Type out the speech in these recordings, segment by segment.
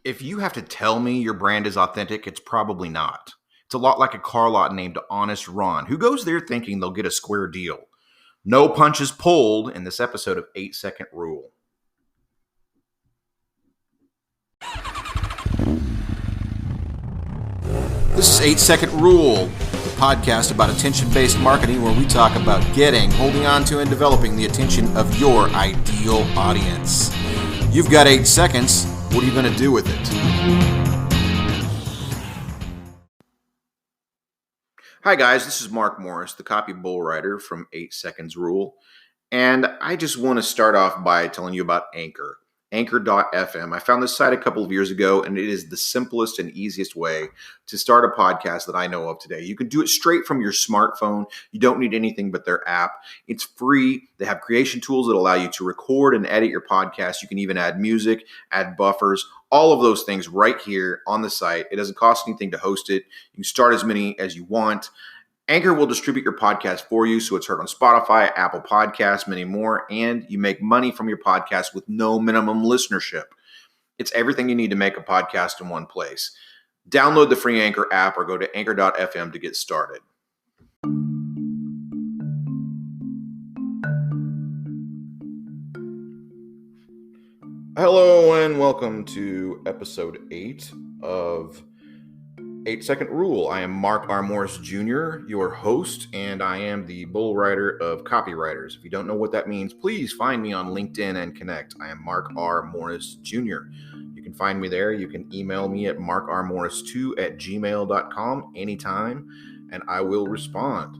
if you have to tell me your brand is authentic, it's probably not. It's a lot like a car lot named Honest Ron, who goes there thinking they'll get a square deal. No punches pulled in this episode of 8 Second Rule. This is 8 Second Rule, the podcast about attention-based marketing where we talk about getting, holding on to, and developing the attention of your ideal audience. You've got 8 seconds. What are you going to do with it? Hi guys, this is Mark Morris, the copy bull writer from 8 Seconds Rule, and I just want to start off by telling you about Anchor. Anchor.fm. I found this site a couple of years ago, and it is the simplest and easiest way to start a podcast that I know of today. You can do it straight from your smartphone. You don't need anything but their app. It's free. They have creation tools that allow you to record and edit your podcast. You can even add music, add buffers, all of those things right here on the site. It doesn't cost anything to host it. You can start as many as you want. Anchor will distribute your podcast for you, so it's heard on Spotify, Apple Podcasts, many more, and you make money from your podcast with no minimum listenership. It's everything you need to make a podcast in one place. Download the free Anchor app or go to anchor.fm to get started. Hello and welcome to episode 8 of 8 Second Rule. I am Mark R. Morris Jr., your host, and I am the bull writer of copywriters. If you don't know what that means, please find me on LinkedIn and connect. I am Mark R. Morris Jr. You can find me there. You can email me at markrmorris2@gmail.com anytime, and I will respond.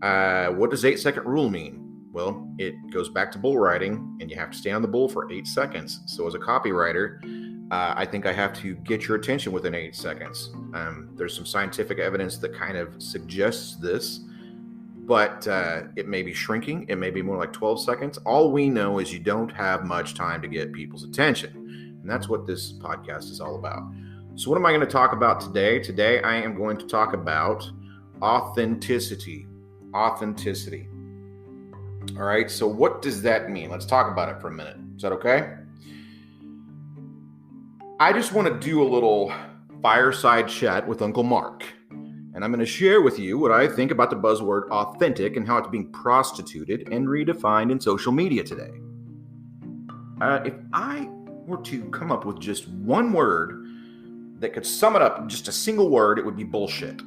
What does 8 Second Rule mean? Well, it goes back to bull writing, and you have to stay on the bull for 8 seconds. So as a copywriter, I think I have to get your attention within 8 seconds. There's some scientific evidence that kind of suggests this, but it may be shrinking. It may be more like 12 seconds. All we know is you don't have much time to get people's attention. And that's what this podcast is all about. So what am I going to talk about today? Today, I am going to talk about authenticity. Authenticity. All right. So what does that mean? Let's talk about it for a minute. Is that okay? I just want to do a little fireside chat with Uncle Mark, and I'm going to share with you what I think about the buzzword authentic and how it's being prostituted and redefined in social media today. If I were to come up with just one word that could sum it up in just a single word, it would be bullshit.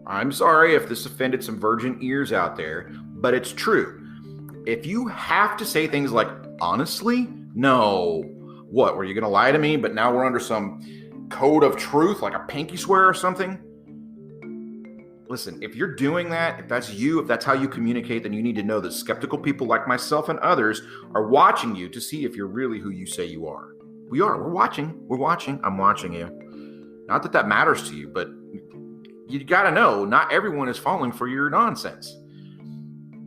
I'm sorry if this offended some virgin ears out there, but it's true. If you have to say things like, honestly, no. What, were you going to lie to me, but now we're under some code of truth, like a pinky swear or something? Listen, if you're doing that, if that's you, if that's how you communicate, then you need to know that skeptical people like myself and others are watching you to see if you're really who you say you are. We are. We're watching. I'm watching you. Not that matters to you, but you got to know not everyone is falling for your nonsense.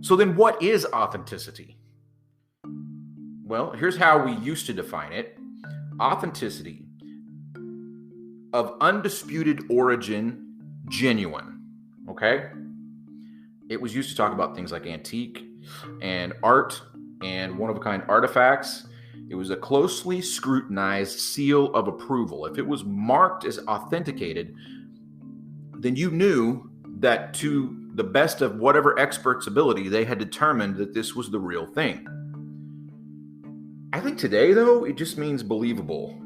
So then what is authenticity? Well, here's how we used to define it. Authenticity of undisputed origin, genuine. Okay? It was used to talk about things like antique and art and one-of-a-kind artifacts. It was a closely scrutinized seal of approval. If it was marked as authenticated, then you knew that to the best of whatever expert's ability, they had determined that this was the real thing. I think today, though, it just means believable.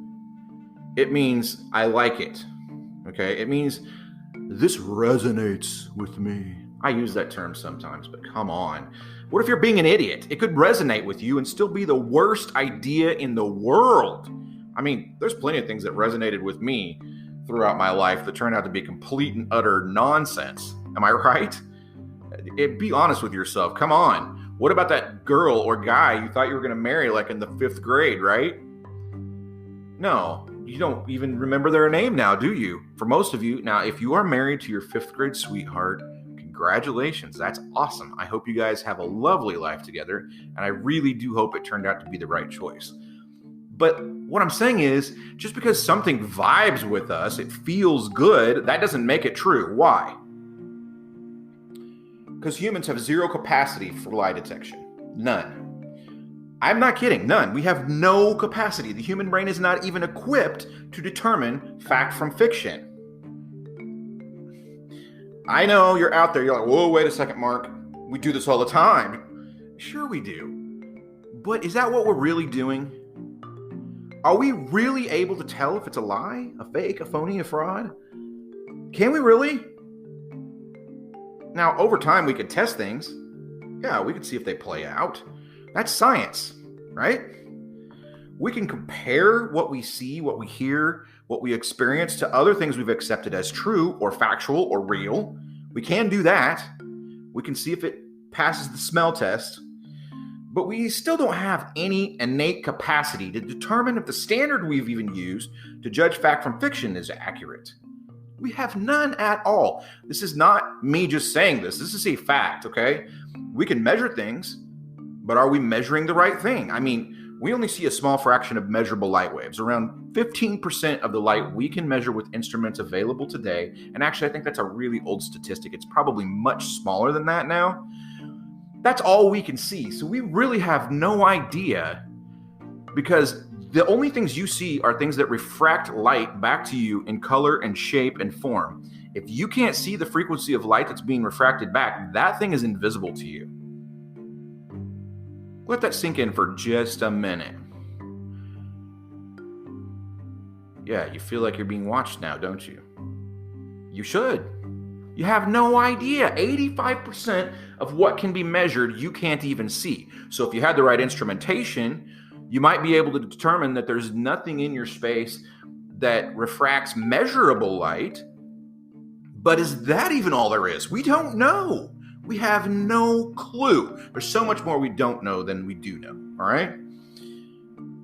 It means I like it. Okay? It means this resonates with me. I use that term sometimes, but come on. What if you're being an idiot? It could resonate with you and still be the worst idea in the world. I mean, there's plenty of things that resonated with me throughout my life that turned out to be complete and utter nonsense. Am I right? Be honest with yourself. Come on. What about that girl or guy you thought you were going to marry like in the 5th grade, right? No, you don't even remember their name now, do you? For most of you. Now, if you are married to your 5th grade sweetheart, congratulations. That's awesome. I hope you guys have a lovely life together, and I really do hope it turned out to be the right choice. But what I'm saying is, just because something vibes with us, it feels good, that doesn't make it true. Why? Because humans have zero capacity for lie detection. None. I'm not kidding. None. We have no capacity. The human brain is not even equipped to determine fact from fiction. I know you're out there. You're like, whoa, wait a second, Mark. We do this all the time. Sure we do. But is that what we're really doing? Are we really able to tell if it's a lie, a fake, a phony, a fraud? Can we really? Now, over time, we could test things. Yeah, we could see if they play out. That's science, right? We can compare what we see, what we hear, what we experience to other things we've accepted as true or factual or real. We can do that. We can see if it passes the smell test. But we still don't have any innate capacity to determine if the standard we've even used to judge fact from fiction is accurate. We have none at all. This is not me just saying this. This is a fact, okay? We can measure things, but are we measuring the right thing? I mean, we only see a small fraction of measurable light waves, around 15% of the light we can measure with instruments available today. And actually, I think that's a really old statistic. It's probably much smaller than that now. That's all we can see. So we really have no idea, because the only things you see are things that refract light back to you in color and shape and form. If you can't see the frequency of light that's being refracted back, that thing is invisible to you. Let that sink in for just a minute. Yeah, you feel like you're being watched now, don't you? You should. You have no idea. 85% of what can be measured, you can't even see. So if you had the right instrumentation, you might be able to determine that there's nothing in your space that refracts measurable light. But is that even all there is? We don't know. We have no clue. There's so much more we don't know than we do know, all right?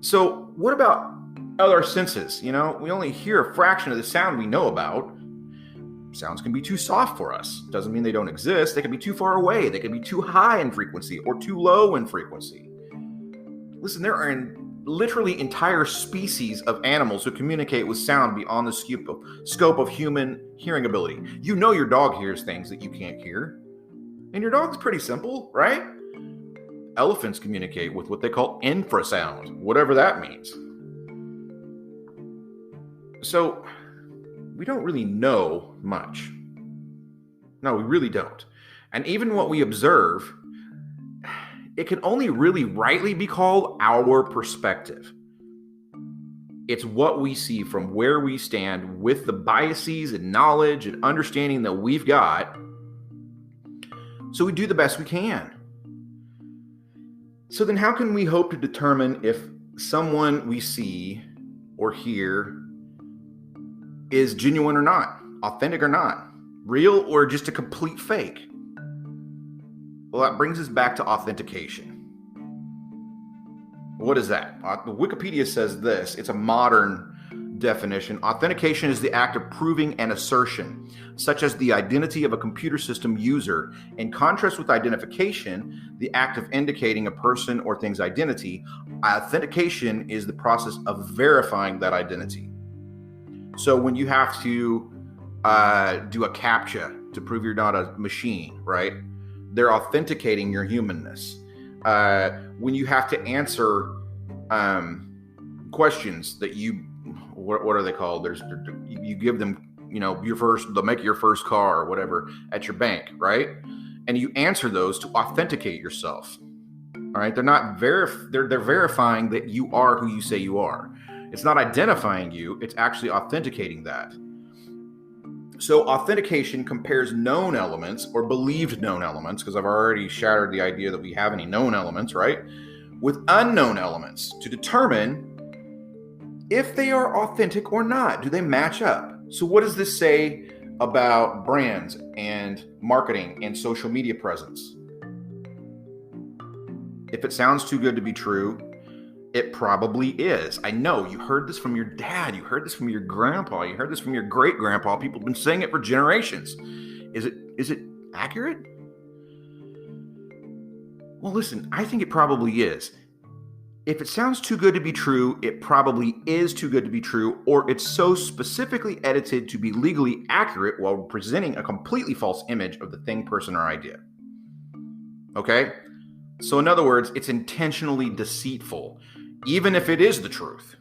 So what about other senses? You know, we only hear a fraction of the sound we know about. Sounds can be too soft for us. Doesn't mean they don't exist. They can be too far away. They can be too high in frequency or too low in frequency. Listen, there are literally entire species of animals who communicate with sound beyond the scope of human hearing ability. You know your dog hears things that you can't hear. And your dog's pretty simple, right? Elephants communicate with what they call infrasound, whatever that means. So we don't really know much. No, we really don't. And even what we observe, it can only really rightly be called our perspective. It's what we see from where we stand with the biases and knowledge and understanding that we've got. So we do the best we can. So then how can we hope to determine if someone we see or hear is genuine or not, authentic or not, real or just a complete fake? Well, that brings us back to authentication. What is that? Wikipedia says this. It's a modern definition. Authentication is the act of proving an assertion, such as the identity of a computer system user. In contrast with identification, the act of indicating a person or thing's identity, authentication is the process of verifying that identity. So when you have to do a CAPTCHA to prove you're not a machine, right? They're authenticating your humanness. When you have to answer questions that what are they called? You give them, they'll make your first car or whatever at your bank, right? And you answer those to authenticate yourself. All right, they're verifying that you are who you say you are. It's not identifying you, it's actually authenticating that. So authentication compares known elements or believed known elements, because I've already shattered the idea that we have any known elements, right? With unknown elements to determine if they are authentic or not. Do they match up? So what does this say about brands and marketing and social media presence? If it sounds too good to be true, it probably is. I know you heard this from your dad. You heard this from your grandpa. You heard this from your great grandpa. People have been saying it for generations. Is it accurate? Well, listen, I think it probably is. If it sounds too good to be true, it probably is too good to be true, or it's so specifically edited to be legally accurate while presenting a completely false image of the thing, person, or idea. Okay? So in other words, it's intentionally deceitful, even if it is the truth.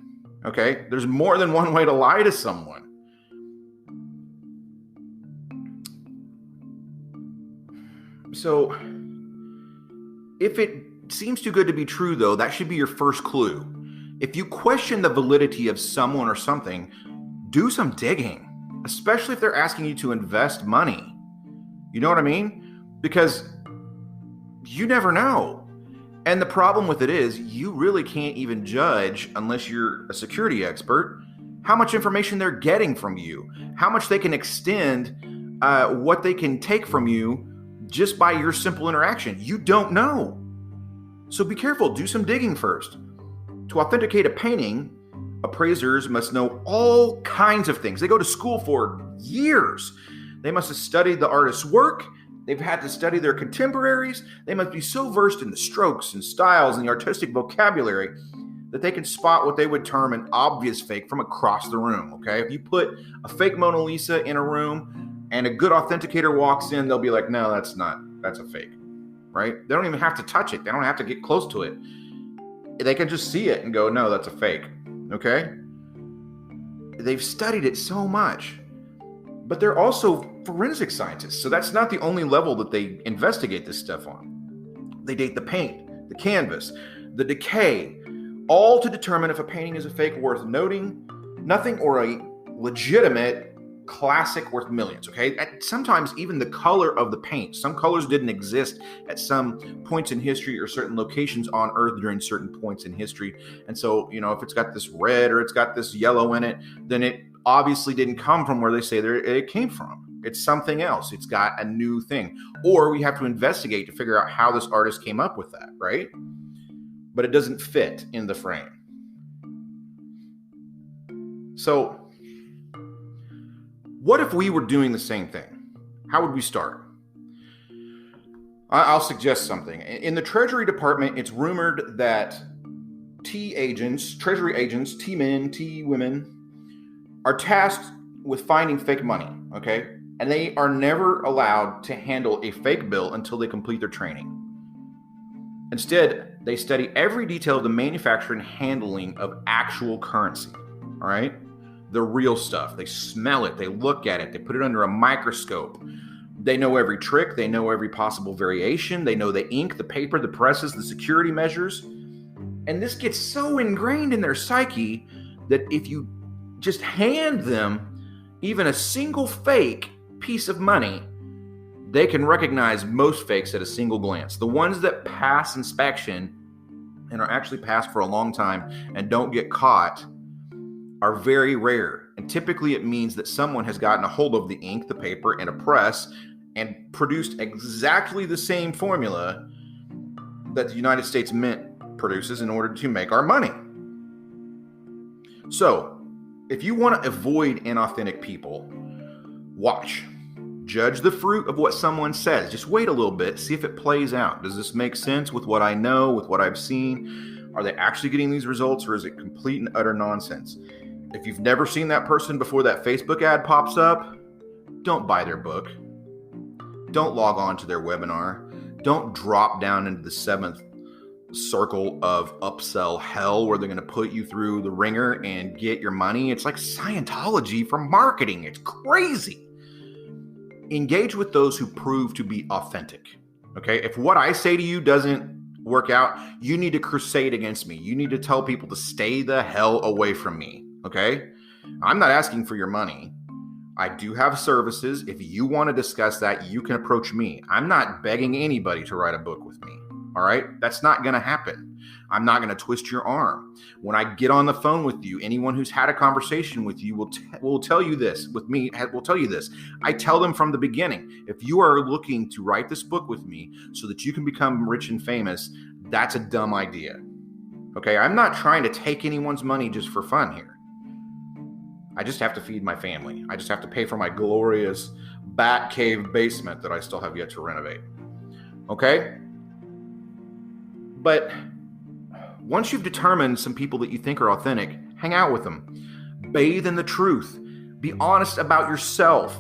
Okay? There's more than one way to lie to someone. So if it seems too good to be true, though, that should be your first clue. If you question the validity of someone or something, do some digging, especially if they're asking you to invest money. You know what I mean? Because you never know. And the problem with it is you really can't even judge, unless you're a security expert, how much information they're getting from you, how much they can extend what they can take from you just by your simple interaction. You don't know. So be careful. Do some digging first. To authenticate a painting, appraisers must know all kinds of things. They go to school for years. They must have studied the artist's work. They've had to study their contemporaries. They must be so versed in the strokes and styles and the artistic vocabulary that they can spot what they would term an obvious fake from across the room, okay? If you put a fake Mona Lisa in a room and a good authenticator walks in, they'll be like, no, that's a fake, right? They don't even have to touch it. They don't have to get close to it. They can just see it and go, no, that's a fake, okay? They've studied it so much. But they're also forensic scientists, so that's not the only level that they investigate this stuff on. They date the paint, the canvas, the decay, all to determine if a painting is a fake worth noting, nothing, or a legitimate classic worth millions, okay? Sometimes even the color of the paint. Some colors didn't exist at some points in history or certain locations on Earth during certain points in history. And so, if it's got this red or it's got this yellow in it, then it obviously didn't come from where they say it came from. It's something else. It's got a new thing. Or we have to investigate to figure out how this artist came up with that, right? But it doesn't fit in the frame. So, what if we were doing the same thing? How would we start? I'll suggest something. In the Treasury Department, it's rumored that Treasury agents, T-men, T-women, are tasked with finding fake money, okay? And they are never allowed to handle a fake bill until they complete their training. Instead, they study every detail of the manufacture and handling of actual currency, all right? The real stuff. They smell it, they look at it, they put it under a microscope. They know every trick, they know every possible variation, they know the ink, the paper, the presses, the security measures. And this gets so ingrained in their psyche that if you just hand them even a single fake piece of money, they can recognize most fakes at a single glance. The ones that pass inspection and are actually passed for a long time and don't get caught are very rare. And typically it means that someone has gotten a hold of the ink, the paper, and a press and produced exactly the same formula that the United States Mint produces in order to make our money. So, if you want to avoid inauthentic people, watch. Judge the fruit of what someone says. Just wait a little bit, see if it plays out. Does this make sense with what I know, with what I've seen? Are they actually getting these results, or is it complete and utter nonsense? If you've never seen that person before that Facebook ad pops up, don't buy their book. Don't log on to their webinar. Don't drop down into the seventh circle of upsell hell where they're going to put you through the ringer and get your money. It's like Scientology for marketing. It's crazy. Engage with those who prove to be authentic. Okay? If what I say to you doesn't work out, you need to crusade against me. You need to tell people to stay the hell away from me. Okay? I'm not asking for your money. I do have services. If you want to discuss that, you can approach me. I'm not begging anybody to write a book with me. All right? That's not going to happen. I'm not going to twist your arm. When I get on the phone with you, anyone who's had a conversation with you will tell you this. With me, will tell you this. I tell them from the beginning, if you are looking to write this book with me so that you can become rich and famous, that's a dumb idea. Okay? I'm not trying to take anyone's money just for fun here. I just have to feed my family. I just have to pay for my glorious bat cave basement that I still have yet to renovate. Okay? But once you've determined some people that you think are authentic, hang out with them. Bathe in the truth. Be honest about yourself.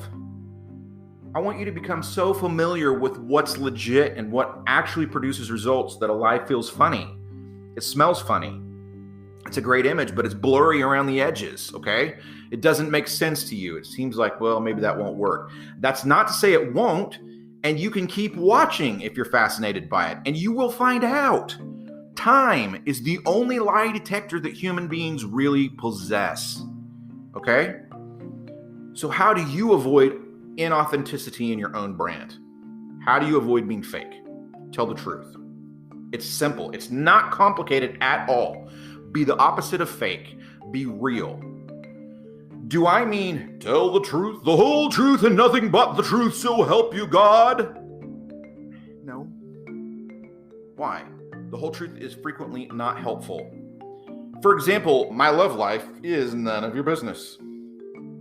I want you to become so familiar with what's legit and what actually produces results that a lie feels funny. It smells funny. It's a great image, but it's blurry around the edges, okay? It doesn't make sense to you. It seems like, well, maybe that won't work. That's not to say it won't, and you can keep watching if you're fascinated by it, and you will find out. Time is the only lie detector that human beings really possess, okay? So how do you avoid inauthenticity in your own brand? How do you avoid being fake? Tell the truth. It's simple. It's not complicated at all. Be the opposite of fake. Be real. Do I mean tell the truth, the whole truth, and nothing but the truth, so help you God? No. Why? The whole truth is frequently not helpful. For example, my love life is none of your business.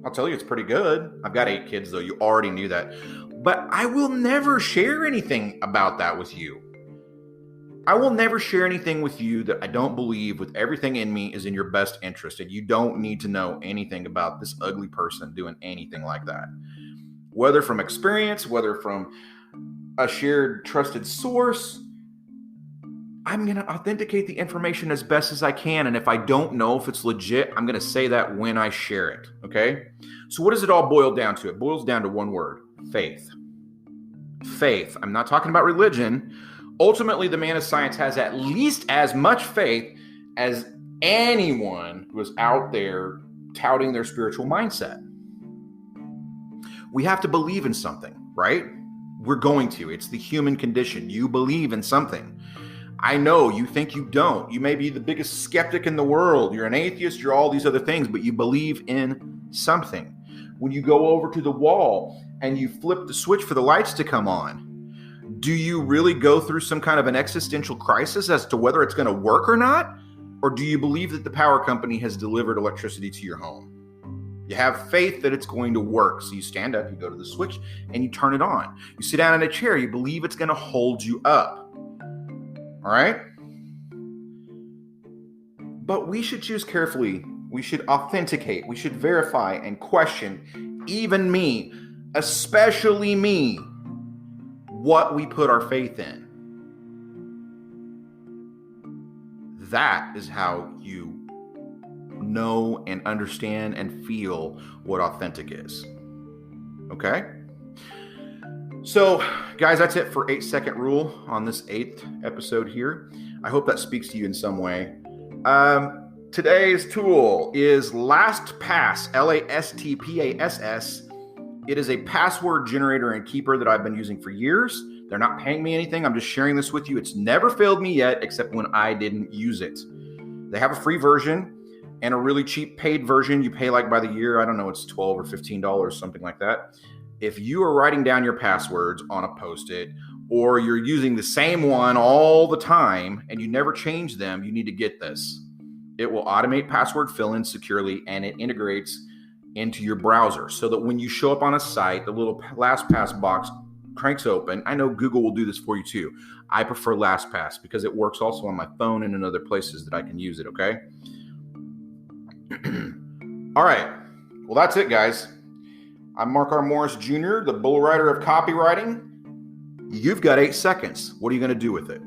I'll tell you it's pretty good. I've got 8 kids, though. You already knew that. But I will never share anything about that with you. I will never share anything with you that I don't believe with everything in me is in your best interest. And you don't need to know anything about this ugly person doing anything like that. Whether from experience, whether from a shared trusted source, I'm going to authenticate the information as best as I can. And if I don't know if it's legit, I'm going to say that when I share it. Okay? So what does it all boil down to? It boils down to one word: faith. Faith. I'm not talking about religion. Ultimately, the man of science has at least as much faith as anyone who is out there touting their spiritual mindset. We have to believe in something, right? We're going to. It's the human condition. You believe in something. I know you think you don't. You may be the biggest skeptic in the world. You're an atheist. You're all these other things, but you believe in something. When you go over to the wall and you flip the switch for the lights to come on, do you really go through some kind of an existential crisis as to whether it's going to work or not? Or do you believe that the power company has delivered electricity to your home? You have faith that it's going to work. So you stand up, you go to the switch, and you turn it on. You sit down in a chair, you believe it's going to hold you up. All right? But we should choose carefully. We should authenticate. We should verify and question, even me, especially me, what we put our faith in. That is how you know and understand and feel what authentic is. Okay? So, guys, that's it for 8-second rule on this 8th episode here. I hope that speaks to you in some way. Today's tool is LastPass, LastPass. It is a password generator and keeper that I've been using for years. They're not paying me anything. I'm just sharing this with you. It's never failed me yet, except when I didn't use it. They have a free version and a really cheap paid version. You pay like by the year. I don't know. It's $12 or $15, something like that. If you are writing down your passwords on a Post-it, or you're using the same one all the time and you never change them, you need to get this. It will automate password fill-in securely, and it integrates into your browser so that when you show up on a site, the little LastPass box cranks open. I know Google will do this for you too. I prefer LastPass because it works also on my phone and in other places that I can use it, okay? All right. Well, that's it, guys. I'm Mark R. Morris Jr., the bull rider of copywriting. You've got 8 seconds. What are you going to do with it?